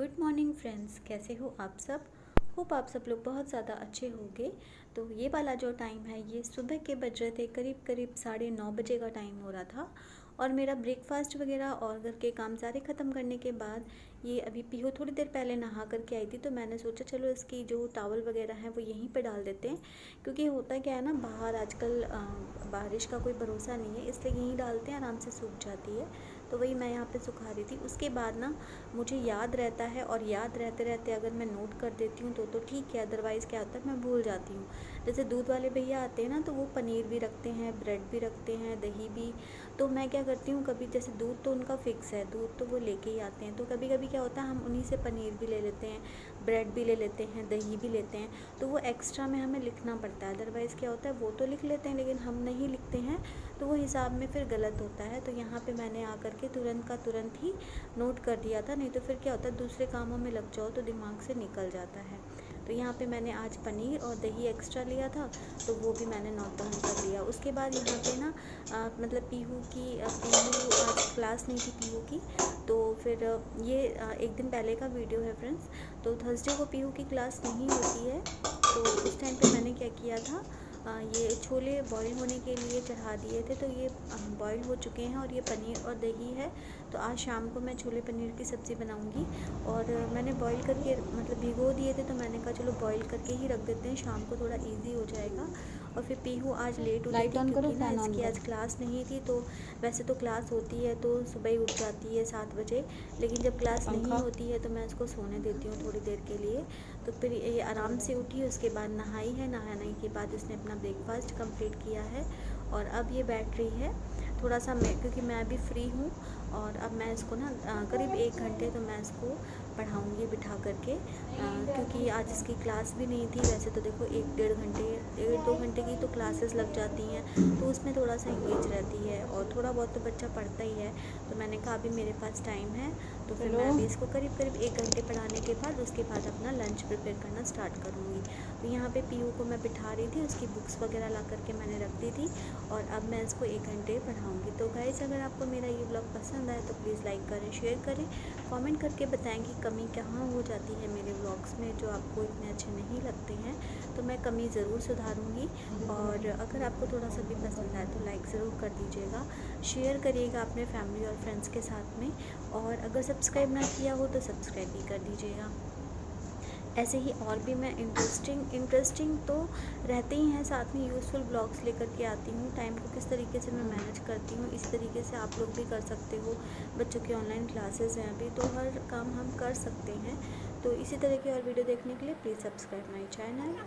Good morning friends, कैसे हो आप सब। होप आप सब लोग बहुत ज़्यादा अच्छे होंगे। तो ये वाला जो टाइम है ये सुबह के बज रहे थे, करीब करीब 9:30 बजे का टाइम हो रहा था। और मेरा ब्रेकफास्ट वगैरह और घर के काम सारे ख़त्म करने के बाद ये अभी पीहू थोड़ी देर पहले नहा करके आई थी, तो मैंने सोचा चलो इसकी जो टॉवल वगैरह है वो यहीं पे डाल देते हैं। क्योंकि होता क्या है ना, बाहर आजकल बारिश का कोई भरोसा नहीं है, इसलिए यहीं डालते हैं, आराम से सूख जाती है। तो वही मैं यहाँ पे सुखा रही थी। उसके बाद ना मुझे याद रहता है, और याद रहते रहते अगर मैं नोट कर देती हूँ तो ठीक है, अदरवाइज़ क्या होता है मैं भूल जाती हूँ। जैसे दूध वाले भैया आते हैं ना, तो वो पनीर भी रखते हैं, ब्रेड भी रखते हैं, दही भी। तो मैं क्या करती हूँ, कभी जैसे दूध तो उनका फ़िक्स है, दूध तो वो लेके ही आते हैं, तो कभी कभी क्या होता है हम उन्हीं से पनीर भी ले लेते हैं, ब्रेड भी ले लेते हैं, दही भी लेते हैं। तो वो एक्स्ट्रा में हमें लिखना पड़ता है, अदरवाइज़ क्या होता है वो तो लिख लेते हैं लेकिन हम नहीं लिखते हैं, तो वो हिसाब में फिर गलत होता है। तो यहाँ पे मैंने आकर के तुरंत का तुरंत ही नोट कर दिया था, नहीं तो फिर क्या होता है दूसरे कामों में लग जाओ तो दिमाग से निकल जाता है। तो यहाँ पे मैंने आज पनीर और दही एक्स्ट्रा लिया था, तो वो भी मैंने नोट डाउन कर लिया। उसके बाद यहाँ पे ना मतलब पीहू आज क्लास नहीं थी पीहू की, तो फिर ये एक दिन पहले का वीडियो है फ्रेंड्स। तो थर्सडे को पीहू की क्लास नहीं होती है, तो उस टाइम पे मैंने क्या किया था, ये छोले बॉईल होने के लिए चढ़ा दिए थे, तो ये बॉईल हो चुके हैं और ये पनीर और दही है। तो आज शाम को मैं छोले पनीर की सब्ज़ी बनाऊंगी। और मैंने बॉईल करके मतलब भिगो दिए थे, तो मैंने कहा चलो बॉईल करके ही रख देते हैं, शाम को थोड़ा इजी हो जाएगा। और फिर पीहू आज लेट उठी लाइट थी ऑन करो, क्योंकि ना फैन ऑन इसकी आज करो। क्लास नहीं थी। तो वैसे तो क्लास होती है तो सुबह ही उठ जाती है 7 बजे, लेकिन जब क्लास नहीं पंखा होती है तो मैं उसको सोने देती हूँ थोड़ी देर के लिए। तो फिर ये आराम से उठी, उसके बाद नहाई है, नहाने के बाद इसने अपना ब्रेकफास्ट कंप्लीट किया है। और अब ये बैठ रही है थोड़ा सा, मैं क्योंकि मैं भी फ्री हूँ। और अब मैं इसको ना करीब 1 घंटे तो मैं इसको पढ़ाऊँगी बिठा करके, क्योंकि आज इसकी क्लास भी नहीं थी। वैसे तो देखो 1-1.5 घंटे 1-2 घंटे की तो क्लासेस लग जाती हैं, तो उसमें थोड़ा सा इंगेज रहती है और थोड़ा बहुत तो बच्चा पढ़ता ही है। तो मैंने कहा अभी मेरे पास टाइम है, तो फिर मैं अभी इसको करीब करीब 1 घंटे पढ़ाने के बाद उसके बाद अपना लंच प्रिपेयर करना स्टार्ट करूँगी। तो यहाँ पे पीयू को मैं बिठा रही थी, उसकी बुक्स वगैरह ला करके मैंने रख दी थी, और अब मैं इसको 1 घंटे पढ़ाऊँगी। तो गाइस, अगर आपको मेरा ये ब्लॉग पसंद आए तो प्लीज़ लाइक करें, शेयर करें, कमेंट करके बताएं कि कमी कहाँ हो जाती है मेरे व्लॉग्स में जो आपको इतने अच्छे नहीं लगते हैं। तो मैं कमी ज़रूर सुधारूँगी। और अगर आपको थोड़ा सा भी पसंद आए तो लाइक ज़रूर कर दीजिएगा, शेयर करिएगा अपने फैमिली और फ्रेंड्स के साथ में, और अगर सब्सक्राइब ना किया हो तो सब्सक्राइब भी कर दीजिएगा। ऐसे ही और भी मैं इंटरेस्टिंग तो रहते ही हैं, साथ में यूज़फुल ब्लॉग्स लेकर के आती हूँ। टाइम को किस तरीके से मैं मैनेज करती हूँ, इस तरीके से आप लोग भी कर सकते हो। बच्चों की ऑनलाइन क्लासेस हैं अभी, तो हर काम हम कर सकते हैं। तो इसी तरह की और वीडियो देखने के लिए प्लीज़ सब्सक्राइब माई चैनल।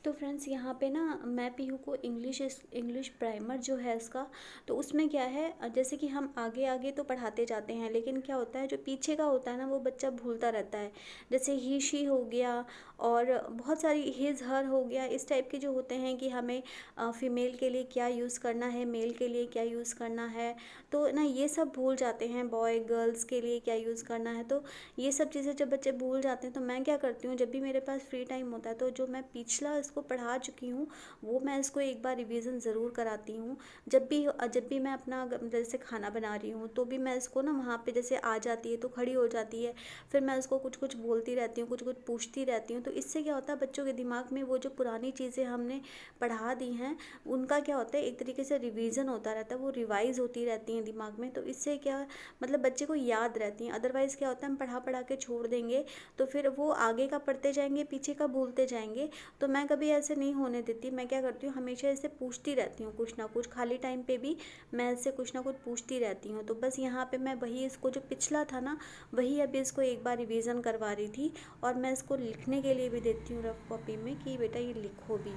तो फ्रेंड्स यहाँ पे ना मैं पीहू को इंग्लिश प्राइमर जो है इसका, तो उसमें क्या है, जैसे कि हम आगे आगे तो पढ़ाते जाते हैं, लेकिन क्या होता है जो पीछे का होता है ना वो बच्चा भूलता रहता है। जैसे ही शी हो गया और बहुत सारी हिज हर हो गया, इस टाइप के जो होते हैं कि हमें फ़ीमेल के लिए क्या यूज़ करना है, मेल के लिए क्या यूज़ करना है, तो ना ये सब भूल जाते हैं। बॉय गर्ल्स के लिए क्या यूज़ करना है, तो ये सब चीज़ें जब बच्चे भूल जाते हैं तो मैं क्या करती हूँ, जब भी मेरे पास फ्री टाइम होता है तो जो मैं पिछला इसको पढ़ा चुकी हूँ वो मैं इसको एक बार रिवीजन ज़रूर कराती हूँ। जब भी मैं अपना जैसे खाना बना रही हूँ तो भी मैं इसको ना वहाँ पे जैसे आ जाती है तो खड़ी हो जाती है, फिर मैं उसको कुछ कुछ बोलती रहती हूँ, कुछ कुछ पूछती रहती हूँ। तो इससे क्या होता है बच्चों के दिमाग में वो जो पुरानी चीज़ें हमने पढ़ा दी हैं उनका क्या होता है एक तरीके से रिवीजन होता रहता है, वो रिवाइज़ होती रहती हैं दिमाग में। तो इससे क्या मतलब बच्चे को याद रहती हैं। अदरवाइज़ क्या होता है हम पढ़ा पढ़ा के छोड़ देंगे तो फिर वो आगे का पढ़ते जाएंगे, पीछे का भूलते जाएंगे। तो मैं कभी ऐसे नहीं होने देती। मैं क्या करती हूँ हमेशा इसे पूछती रहती हूँ, कुछ ना कुछ खाली टाइम पे भी मैं इससे कुछ ना कुछ पूछती रहती हूँ। तो बस यहाँ पे मैं वही इसको जो पिछला था ना वही अभी इसको एक बार रिवीजन करवा रही थी, और मैं इसको लिखने के लिए भी देती हूँ रफ कॉपी में कि बेटा ये लिखो भी।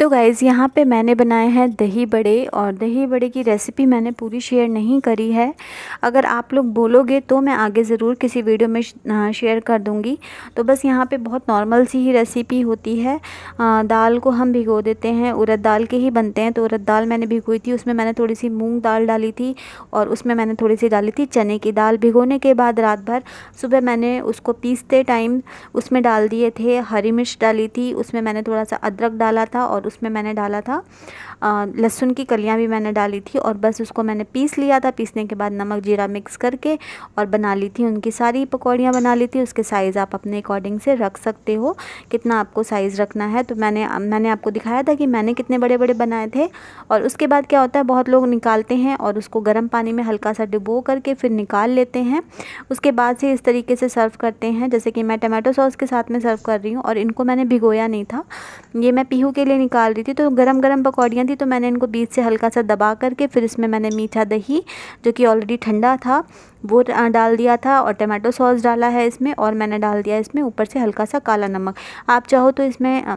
तो गाइज़ यहाँ पे मैंने बनाए हैं दही बड़े, और दही बड़े की रेसिपी मैंने पूरी शेयर नहीं करी है। अगर आप लोग बोलोगे तो मैं आगे ज़रूर किसी वीडियो में शेयर कर दूँगी। तो बस यहाँ पे बहुत नॉर्मल सी ही रेसिपी होती है। दाल को हम भिगो देते हैं, उड़द दाल के ही बनते हैं। तो उड़द दाल मैंने भिगोई थी, उसमें मैंने थोड़ी सी मूँग दाल डाली थी और उसमें मैंने थोड़ी सी डाली थी चने की दाल। भिगोने के बाद रात भर सुबह मैंने उसको पीसते टाइम उसमें डाल दिए थे, हरी मिर्च डाली थी, उसमें मैंने थोड़ा सा अदरक डाला था और उसमें मैंने डाला था लहसुन की कलियां भी मैंने डाली थी, और बस उसको मैंने पीस लिया था। पीसने के बाद नमक जीरा मिक्स करके और बना ली थी, उनकी सारी पकौड़ियाँ बना ली थी। उसके साइज़ आप अपने अकॉर्डिंग से रख सकते हो, कितना आपको साइज़ रखना है। तो मैंने आपको दिखाया था कि मैंने कितने बड़े बड़े बनाए थे। और उसके बाद क्या होता है बहुत लोग निकालते हैं और उसको गर्म पानी में हल्का सा डुबो करके फिर निकाल लेते हैं। उसके बाद से इस तरीके से सर्व करते हैं, जैसे कि मैं टमाटो सॉस के साथ में सर्व कर रही हूँ। और इनको मैंने भिगोया नहीं था, ये मैं पीहू के लिए निकाल रही थी। तो गरम गरम पकौड़ियाँ थी तो मैंने इनको बीच से हल्का सा दबा करके फिर इसमें मैंने मीठा दही जो कि ऑलरेडी ठंडा था वो डाल दिया था, और टमाटो सॉस डाला है इसमें, और मैंने डाल दिया इसमें ऊपर से हल्का सा काला नमक। आप चाहो तो इसमें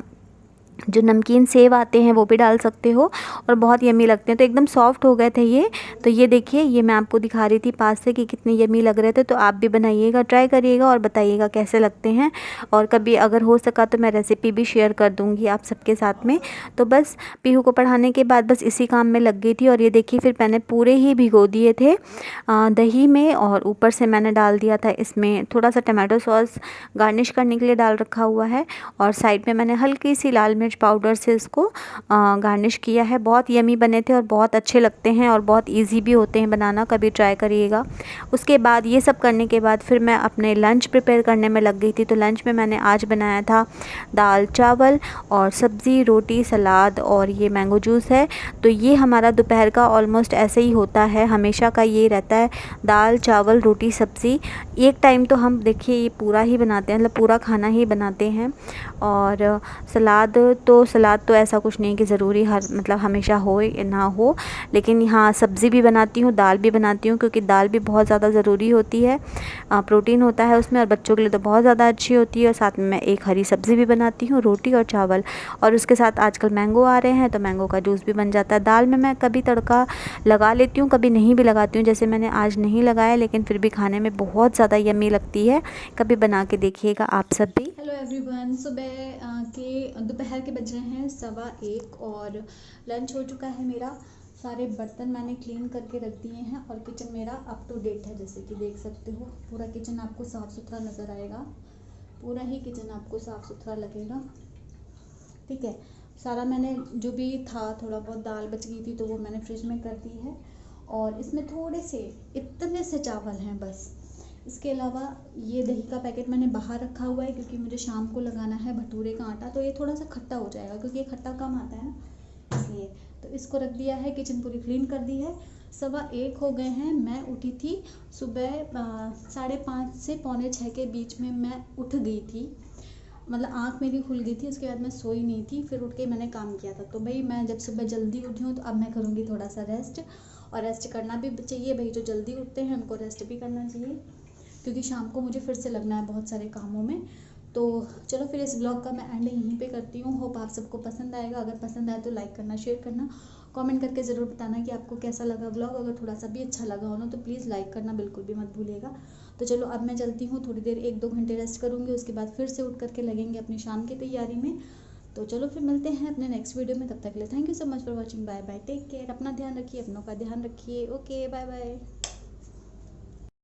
जो नमकीन सेव आते हैं वो भी डाल सकते हो, और बहुत यमी लगते हैं। तो एकदम सॉफ्ट हो गए थे ये। तो ये देखिए, ये मैं आपको दिखा रही थी पास से कि कितने यमी लग रहे थे। तो आप भी बनाइएगा, ट्राई करिएगा और बताइएगा कैसे लगते हैं। और कभी अगर हो सका तो मैं रेसिपी भी शेयर कर दूँगी आप सबके साथ में। तो बस पीहू को पढ़ाने के बाद बस इसी काम में लग गई थी। और ये देखिए फिर मैंने पूरे ही भिगो दिए थे दही में, और ऊपर से मैंने डाल दिया था इसमें थोड़ा सा टमाटो सॉस गार्निश करने के लिए डाल रखा हुआ है, और साइड में मैंने हल्की सी लाल मिर्च पाउडर से इसको गार्निश किया है। बहुत यमी बने थे और बहुत अच्छे लगते हैं और बहुत इजी भी होते हैं बनाना, कभी ट्राई करिएगा। उसके बाद ये सब करने के बाद फिर मैं अपने लंच प्रिपेयर करने में लग गई थी। तो लंच में मैंने आज बनाया था दाल चावल और सब्ज़ी रोटी सलाद, और ये मैंगो जूस है। तो ये हमारा दोपहर का ऑलमोस्ट ऐसे ही होता है, हमेशा का ये रहता है, दाल चावल रोटी सब्ज़ी। एक टाइम तो हम देखिए ये पूरा ही बनाते हैं, मतलब पूरा खाना ही बनाते हैं। और सलाद तो सलाद तो ऐसा कुछ नहीं कि ज़रूरी हर मतलब हमेशा हो ना हो, लेकिन हाँ सब्ज़ी भी बनाती हूँ, दाल भी बनाती हूँ, क्योंकि दाल भी बहुत ज़्यादा ज़रूरी होती है, प्रोटीन होता है उसमें और बच्चों के लिए तो बहुत ज़्यादा अच्छी होती है। और साथ में मैं एक हरी सब्ज़ी भी बनाती हूँ, रोटी और चावल, और उसके साथ आजकल मैंगो आ रहे हैं तो मैंगो का जूस भी बन जाता है। दाल में मैं कभी तड़का लगा लेती हूँ, कभी नहीं भी लगाती हूँ, जैसे मैंने आज नहीं लगाया, लेकिन फिर भी खाने में बहुत ज़्यादा यम्मी लगती है। कभी बना के देखिएगा आप सब भी। हेलो एवरीवन, सुबह के दोपहर के बज रहे हैं 1:15 और लंच हो चुका है मेरा। सारे बर्तन मैंने क्लीन करके रख दिए हैं और किचन मेरा अप टू डेट है, जैसे कि देख सकते हो। पूरा किचन आपको साफ़ सुथरा नज़र आएगा, पूरा ही किचन आपको साफ़ सुथरा लगेगा, ठीक है। सारा मैंने जो भी था, थोड़ा बहुत दाल बच गई थी तो वो मैंने फ्रिज में कर दी है, और इसमें थोड़े से इतने से चावल हैं बस। इसके अलावा ये दही का पैकेट मैंने बाहर रखा हुआ है, क्योंकि मुझे शाम को लगाना है भटूरे का आटा, तो ये थोड़ा सा खट्टा हो जाएगा क्योंकि ये खट्टा कम आता है ना, इसलिए तो इसको रख दिया है। किचन पूरी क्लीन कर दी है। 1:15 हो गए हैं। मैं उठी थी सुबह 5:30 से 5:45 के बीच में मैं उठ गई थी, मतलब आँख मेरी खुल गई थी। उसके बाद मैं सोई नहीं थी, फिर उठ के मैंने काम किया था। तो भाई मैं जब सुबह जल्दी उठी हूँ तो अब मैं करूँगी थोड़ा सा रेस्ट, और रेस्ट करना भी चाहिए भाई, जो जल्दी उठते हैं उनको रेस्ट भी करना चाहिए, क्योंकि शाम को मुझे फिर से लगना है बहुत सारे कामों में। तो चलो फिर इस ब्लॉग का मैं एंड यहीं पे करती हूँ। होप आप सबको पसंद आएगा। अगर पसंद आए तो लाइक करना, शेयर करना, कमेंट करके ज़रूर बताना कि आपको कैसा लगा ब्लॉग। अगर थोड़ा सा भी अच्छा लगा हो ना तो प्लीज़ लाइक करना बिल्कुल भी मत भूलिएगा। तो चलो अब मैं चलती हूँ, थोड़ी देर 1-2 घंटे रेस्ट करूँगी, उसके बाद फिर से उठ करके लगेंगे अपनी शाम की तैयारी में। तो चलो फिर मिलते हैं अपने नेक्स्ट वीडियो में। तब तक के लिए thank you so much for watching. Bye bye, take care, अपना ध्यान रखिए, अपनों का ध्यान रखिए। Okay, bye bye.